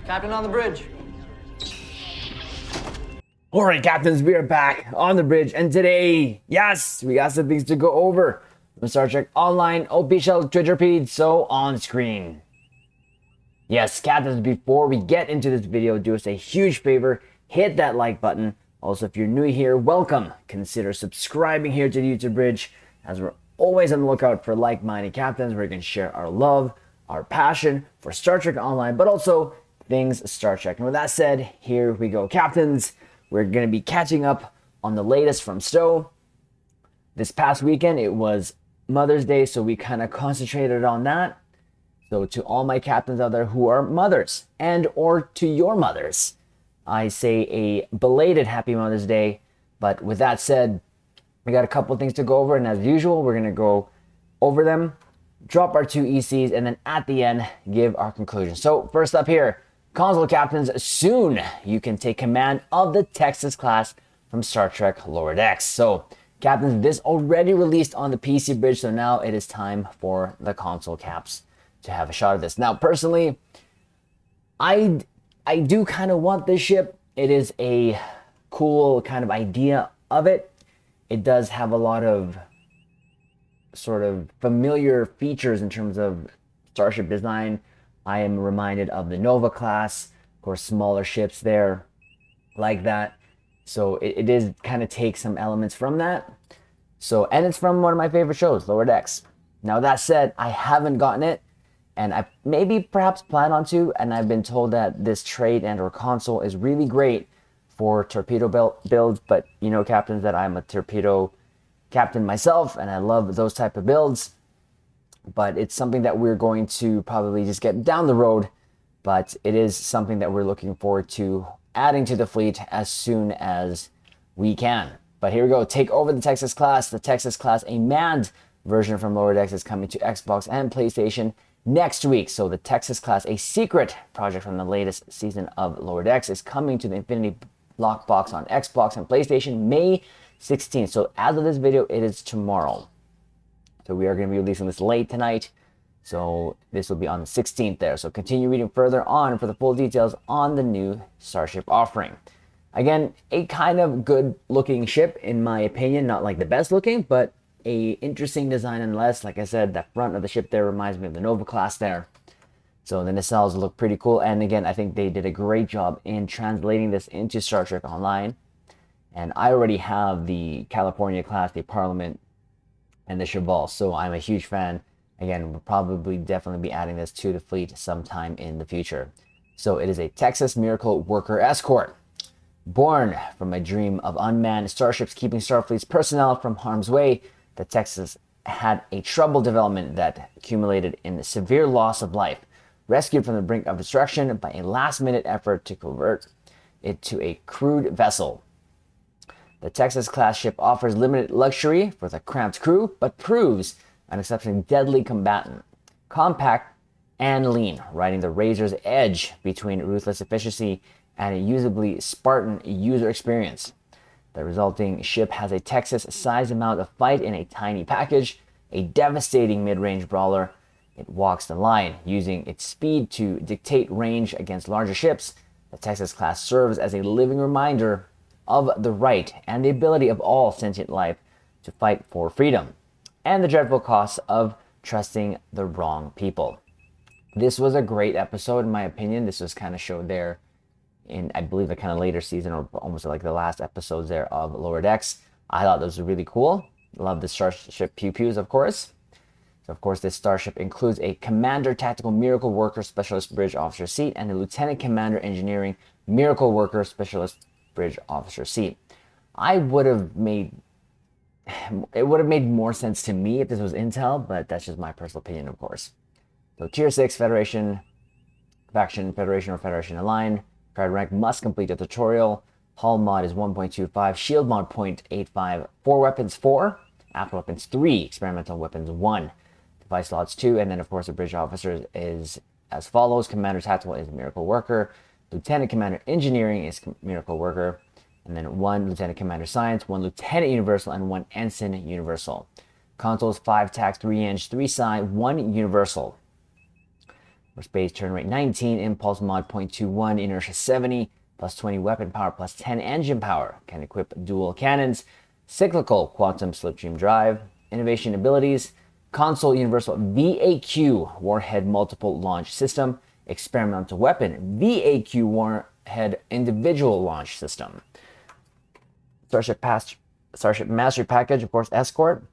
Captain on the bridge. Alright, captains, we are back on the bridge, and today, yes, we got some things to go over from Star Trek Online official Twitter feed, so on screen. Yes, captains, before we get into this video, do us a huge favor, hit that like button. Also, if you're new here, welcome. Consider subscribing here to the YouTube bridge, as we're always on the lookout for like-minded captains where we can share our love, our passion for Star Trek Online, but also things Star Trek. And with that said, here we go, captains. We're going to be catching up on the latest from Stowe. This past weekend, it was Mother's Day, so we kind of concentrated on that. So to all my captains out there who are mothers, and or to your mothers, I say a belated Happy Mother's Day. But with that said, we got a couple things to go over, and as usual, we're going to go over them, drop our 2 ECs, and then at the end, give our conclusion. So first up here, console captains, soon you can take command of the Texas class from Star Trek Lower Decks. So captains, this already released on the PC bridge, so now it is time for the console caps to have a shot at this. Now personally, I do kind of want this ship. It is a cool kind of idea of it. It does have a lot of sort of familiar features in terms of starship design. I am reminded of the Nova class, of course, smaller ships there like that. So it is kind of take some elements from that. So, and it's from one of my favorite shows, Lower Decks. Now that said, I haven't gotten it, and I maybe perhaps plan on to, and I've been told that this trade and or console is really great for torpedo builds, but you know, captains, that I'm a torpedo captain myself, and I love those type of builds. But it's something that we're going to probably just get down the road, but it is something that we're looking forward to adding to the fleet as soon as we can. But here we go, take over the Texas class. The Texas class, a manned version from Lower Decks, is coming to Xbox and PlayStation next week. So the Texas class, a secret project from the latest season of Lower Decks, is coming to the Infinity Lockbox on Xbox and PlayStation May 16th. So as of this video, it is tomorrow. So we are going to be releasing this late tonight. So this will be on the 16th there. So continue reading further on for the full details on the new Starship offering. Again, a kind of good looking ship in my opinion. Not like the best looking, but a interesting design nonetheless. Like I said, the front of the ship there reminds me of the Nova class there. So the nacelles look pretty cool. And again, I think they did a great job in translating this into Star Trek Online. And I already have the California class, the Parliament, and the Cheval, so I'm a huge fan. Again, we'll probably definitely be adding this to the fleet sometime in the future. So it is a Texas Miracle Worker Escort. Born from a dream of unmanned starships keeping Starfleet's personnel from harm's way, the Texas had a troubled development that accumulated in severe loss of life. Rescued from the brink of destruction by a last-minute effort to convert it to a crewed vessel. The Texas-class ship offers limited luxury for the cramped crew, but proves an exceptionally deadly combatant. Compact and lean, riding the razor's edge between ruthless efficiency and a usably Spartan user experience. The resulting ship has a Texas-sized amount of fight in a tiny package, a devastating mid-range brawler. It walks the line, using its speed to dictate range against larger ships. The Texas-class serves as a living reminder of the right and the ability of all sentient life to fight for freedom, and the dreadful costs of trusting the wrong people. This was a great episode, in my opinion. This was kind of showed there in, I believe, the kind of later season, or almost like the last episodes there of Lower Decks. I thought this was really cool. Love the Starship pew-pews, of course. So, of course, this starship includes a Commander Tactical Miracle Worker Specialist Bridge Officer seat and a Lieutenant Commander Engineering Miracle Worker Specialist Bridge Officer seat. It would have made more sense to me if this was Intel, but that's just my personal opinion, of course. So Tier 6 Federation, Faction, Federation, or Federation Align. Card rank must complete the tutorial. Hull mod is 1.25, shield mod 0.85, 4 weapons 4, after weapons 3, experimental weapons 1, device slots 2, and then of course the bridge officer is as follows. Commander Tactical is Miracle Worker, Lieutenant Commander Engineering is Miracle Worker, and then 1 Lieutenant Commander Science, 1 Lieutenant Universal, and 1 Ensign Universal. Consoles 5 tac, 3 inch, 3 side, 1 universal. For space, turn rate 19, impulse mod 0.21, inertia 70, plus 20 weapon power, plus 10 engine power. Can equip dual cannons, cyclical quantum slipstream drive, innovation abilities, console universal VAQ warhead multiple launch system, experimental weapon VAQ warhead individual launch system. Starship Mastery Package, of course, Escort,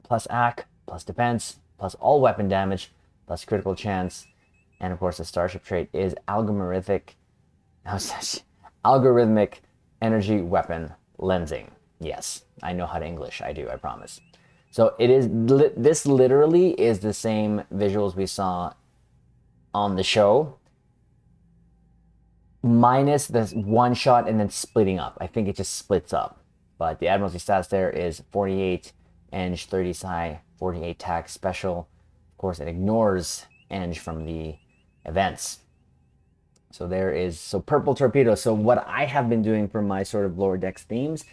plus AC, plus Defense, plus all weapon damage, plus critical chance. And of course, the Starship trait is algorithmic energy weapon lensing. Yes, I know how to English. I do, I promise. So it is. This literally is the same visuals we saw on the show, minus the one shot and then splitting up. I think it just splits up. But the Admiralty stats there is 48 Eng, 30 Psi, 48 TAC special. Of course, it ignores Eng from the events. So there is, so purple torpedo. So what I have been doing for my sort of lower decks themes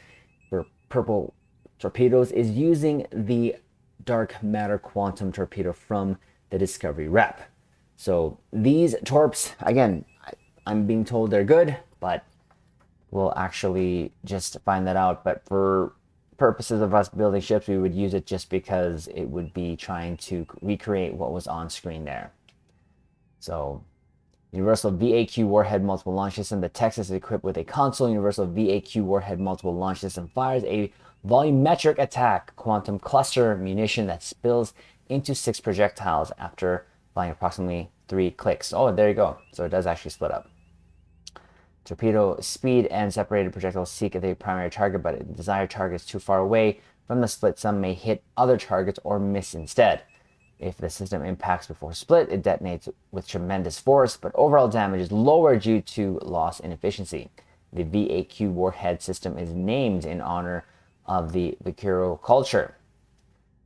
for purple torpedoes is using the dark matter quantum torpedo from the Discovery rep. So these torps, again, I'm being told they're good, but we'll actually just find that out. But for purposes of us building ships, we would use it just because it would be trying to recreate what was on screen there. So Universal VAQ Warhead Multiple Launch System. The Texas is equipped with a console Universal VAQ Warhead Multiple Launch System. Fires a volumetric attack quantum cluster munition that spills into 6 projectiles after flying approximately 3 clicks. Oh, there you go. So it does actually split up. Torpedo speed and separated projectiles seek the primary target, but the desired target is too far away from the split. Some may hit other targets or miss instead. If the system impacts before split, it detonates with tremendous force, but overall damage is lower due to loss in efficiency. The VAQ warhead system is named in honor of the vaquero culture,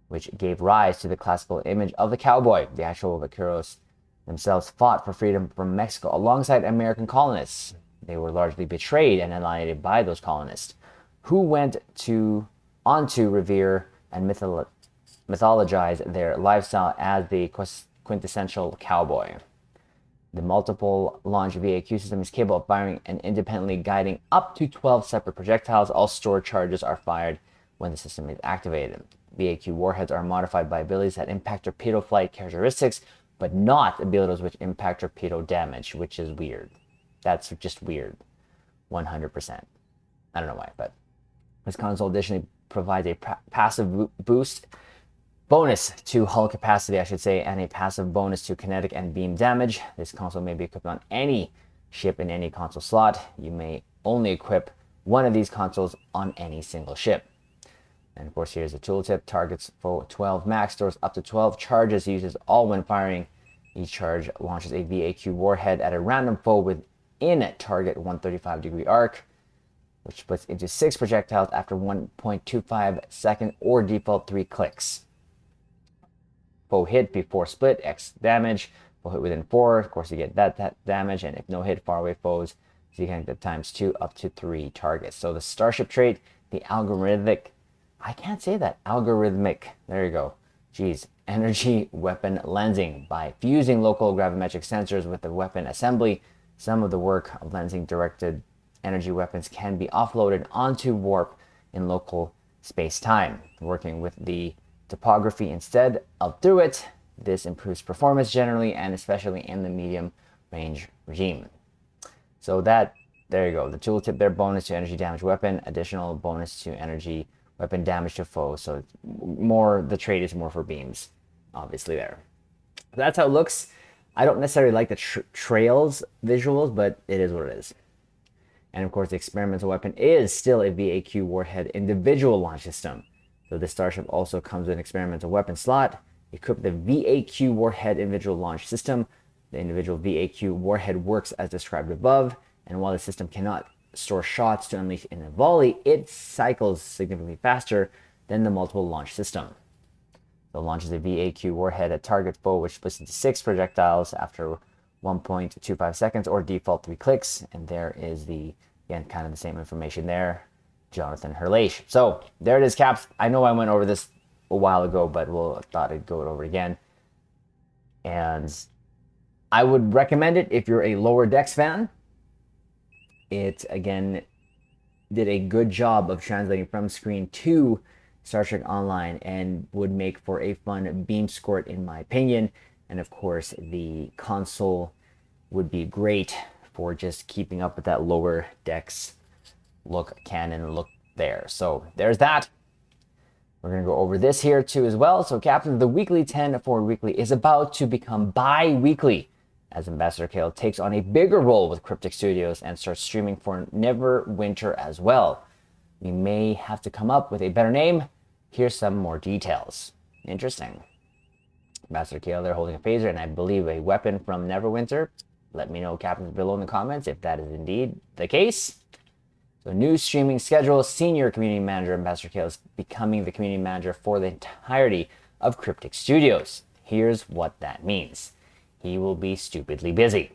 which gave rise to the classical image of the cowboy. The actual vaqueros themselves fought for freedom from Mexico alongside American colonists. They were largely betrayed and annihilated by those colonists, who went on to revere and mythologize their lifestyle as the quintessential cowboy. The multiple launch VAQ system is capable of firing and independently guiding up to 12 separate projectiles. All stored charges are fired when the system is activated. VAQ warheads are modified by abilities that impact torpedo flight characteristics, but not abilities which impact torpedo damage, which is weird. That's just weird. 100%. I don't know why, but this console additionally provides a passive boost bonus to hull capacity, I should say, and a passive bonus to kinetic and beam damage. This console may be equipped on any ship in any console slot. You may only equip one of these consoles on any single ship. And of course, here's a tooltip. Targets for 12 max, stores up to 12 charges, uses all when firing. Each charge launches a VAQ warhead at a random foe within target 135-degree arc, which splits into 6 projectiles after 1.25 second or default 3 clicks. Foe hit before split, X damage. Foe hit within 4, of course you get that damage, and if no hit, faraway foes, so you can get times 2 up to 3 targets. So the Starship trait, the algorithmic, I can't say that, algorithmic, there you go, geez, energy weapon lensing. By fusing local gravimetric sensors with the weapon assembly, some of the work of lensing directed energy weapons can be offloaded onto warp in local space-time. Working with the topography instead of through it, this improves performance generally and especially in the medium range regime. So that, there you go, the tooltip there, bonus to energy damage weapon, additional bonus to energy weapon damage to foes. So it's more, the trait is more for beams, obviously there. So that's how it looks. I don't necessarily like the trails visuals, but it is what it is. And of course, the experimental weapon is still a VAQ warhead individual launch system. So the Starship also comes with an experimental weapon slot. Equipped with the VAQ warhead individual launch system. The individual VAQ warhead works as described above, and while the system cannot store shots to unleash in a volley, it cycles significantly faster than the multiple launch system. So launches a VAQ warhead at target foe, which splits into 6 projectiles after 1.25 seconds or default 3 clicks. And there is the, again, kind of the same information there. Jonathan Herleish. So there it is, Caps. I know I went over this a while ago, but thought I'd go over it again. And I would recommend it if you're a Lower Decks fan. It, again, did a good job of translating from screen to Star Trek Online and would make for a fun beam squirt in my opinion. And of course, the console would be great for just keeping up with that Lower Decks look, canon look there. So there's that. We're going to go over this here too as well. So Captain, the weekly 10 forward weekly is about to become bi-weekly as Ambassador Kale takes on a bigger role with Cryptic Studios and starts streaming for Neverwinter as well. We may have to come up with a better name. Here's some more details. Interesting. Ambassador Kale there holding a phaser and I believe a weapon from Neverwinter. Let me know, captains, below in the comments if that is indeed the case. So new streaming schedule, senior community manager Ambassador Kale is becoming the community manager for the entirety of Cryptic Studios. Here's what that means. He will be stupidly busy.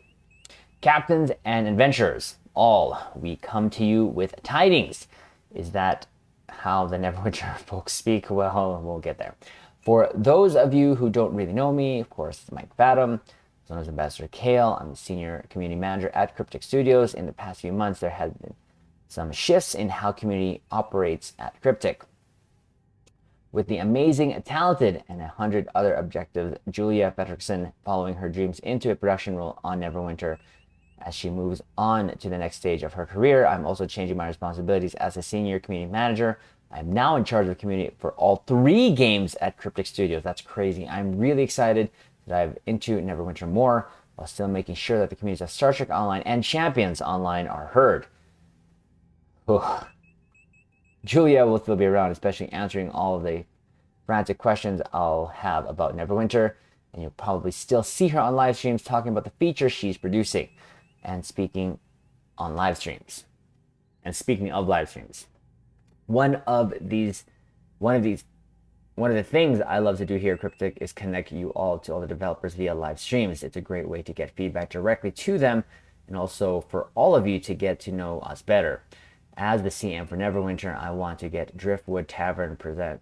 Captains and adventurers, all, we come to you with tidings. Is that how the Neverwinter folks speak? Well, we'll get there. For those of you who don't really know me, of course, Mike Fathom, known as Ambassador Kale. I'm the senior community manager at Cryptic Studios. In the past few months, there has been some shifts in how community operates at Cryptic. With the amazing, talented, and 100 other objectives, Julia Fredrickson following her dreams into a production role on Neverwinter. As she moves on to the next stage of her career, I'm also changing my responsibilities as a senior community manager. I'm now in charge of community for all 3 games at Cryptic Studios. That's crazy. I'm really excited to dive into Neverwinter more while still making sure that the communities of Star Trek Online and Champions Online are heard. Ugh. Julia will still be around, especially answering all of the frantic questions I'll have about Neverwinter, and you'll probably still see her on live streams talking about the features she's producing and speaking on live streams. And speaking of live streams, one of the things I love to do here at Cryptic is connect you all to all the developers via live streams. It's a great way to get feedback directly to them and also for all of you to get to know us better. As the CM for Neverwinter, I want to get Driftwood Tavern present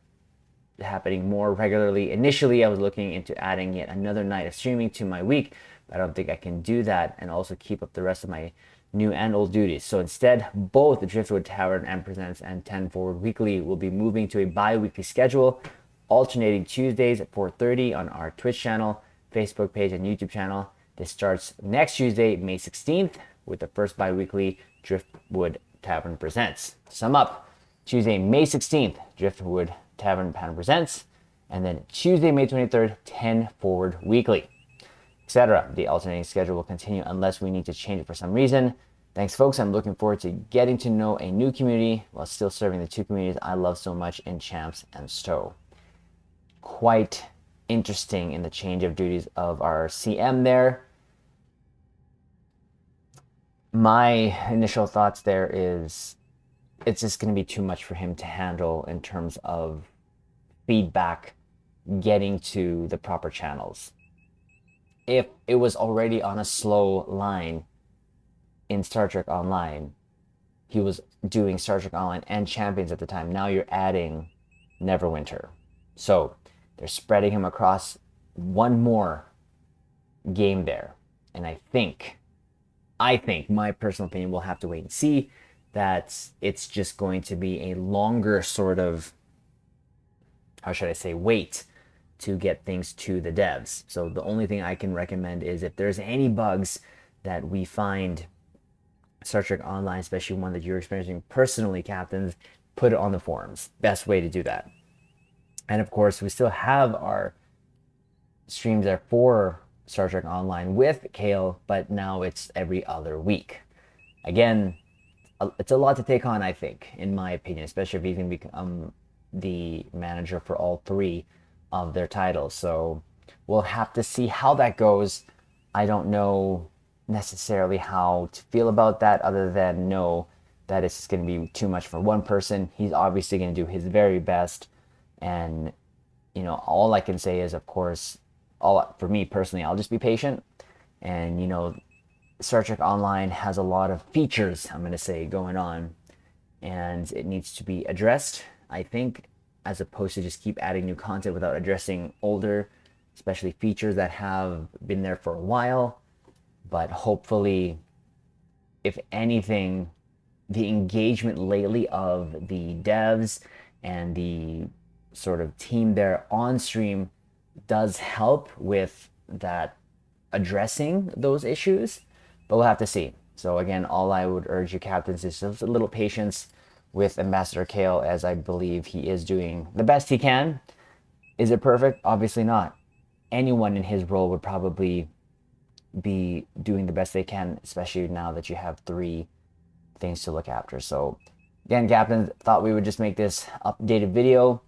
happening more regularly. Initially, I was looking into adding yet another night of streaming to my week, but I don't think I can do that and also keep up the rest of my new and old duties. So instead, both Driftwood Tavern and Presents and 10 Forward Weekly will be moving to a bi-weekly schedule, alternating Tuesdays at 4:30 on our Twitch channel, Facebook page, and YouTube channel. This starts next Tuesday, May 16th, with the first bi-weekly Driftwood Tavern Presents. To sum up, Tuesday, May 16th, Driftwood Tavern Presents, and then Tuesday, May 23rd, 10 Forward Weekly, etc. The alternating schedule will continue unless we need to change it for some reason. Thanks, folks. I'm looking forward to getting to know a new community while still serving the 2 communities I love so much in Champs and Stowe. Quite interesting in the change of duties of our CM there. My initial thoughts there is it's just going to be too much for him to handle in terms of feedback getting to the proper channels. If it was already on a slow line in Star Trek Online, he was doing Star Trek Online and Champions at the time. Now you're adding Neverwinter. So they're spreading him across one more game there. And I think, my personal opinion, we'll have to wait and see, that it's just going to be a longer sort of, how should I say, wait to get things to the devs. So the only thing I can recommend is if there's any bugs that we find Star Trek Online, especially one that you're experiencing personally, captains, put it on the forums. Best way to do that. And of course, we still have our streams there for Star Trek Online with Kale, but now it's every other week. Again, it's a lot to take on, I think, in my opinion, especially if you can become the manager for all 3 of their titles. So we'll have to see how that goes. I don't know necessarily how to feel about that other than know that it's just going to be too much for one person. He's obviously going to do his very best. And, you know, all I can say is, of course, for me personally, I'll just be patient. And, you know, Star Trek Online has a lot of features, I'm going to say, going on. And it needs to be addressed, I think, as opposed to just keep adding new content without addressing older, especially features that have been there for a while. but hopefully, if anything, the engagement lately of the devs and the sort of team there on stream does help with that, addressing those issues, but we'll have to see. So again, all I would urge you captains is just a little patience with Ambassador Kale, as I believe he is doing the best he can. Is it perfect? Obviously not. Anyone in his role would probably be doing the best they can, especially now that you have 3 things to look after. So again, captains, thought we would just make this updated video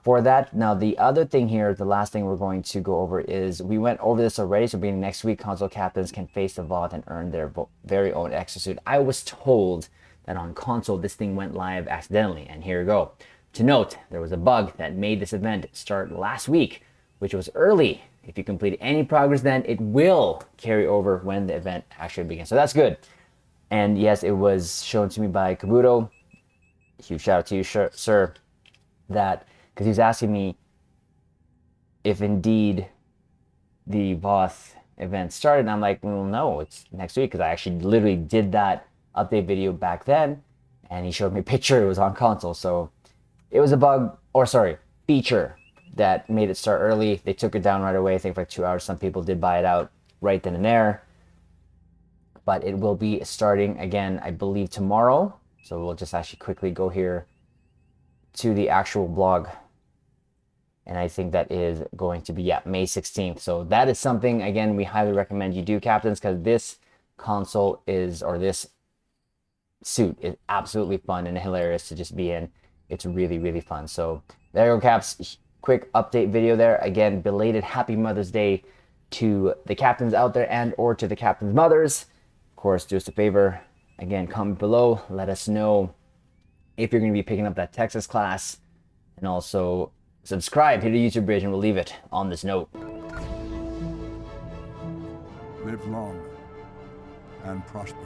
for that. Now, the other thing here, the last thing we're going to go over is, we went over this already, so beginning next week, console captains can face the Voth and earn their very own exosuit. I was told that on console, this thing went live accidentally, and here we go. To note, there was a bug that made this event start last week, which was early. If you complete any progress then, it will carry over when the event actually begins. So that's good. And yes, it was shown to me by Kabuto. Huge shout out to you, sir, that, because he was asking me if indeed the Voth event started. And I'm like, well, no, it's next week, because I actually literally did that update video back then. And he showed me a picture. It was on console. So it was a bug, or sorry, feature that made it start early. They took it down right away, I think for like 2 hours. Some people did buy it out right then and there. But it will be starting again, I believe, tomorrow. So we'll just actually quickly go here to the actual blog. And I think that is going to be, yeah, May 16th. So that is something, again, we highly recommend you do, captains, because this console is, or this suit is absolutely fun and hilarious to just be in. It's really, really fun. So there you go, Caps. Quick update video there. Again, belated Happy Mother's Day to the captains out there and or to the captains' mothers. Of course, do us a favor. Again, comment below. Let us know if you're going to be picking up that Texas class. And also subscribe, hit the YouTube bridge, and we'll leave it on this note. Live long and prosper.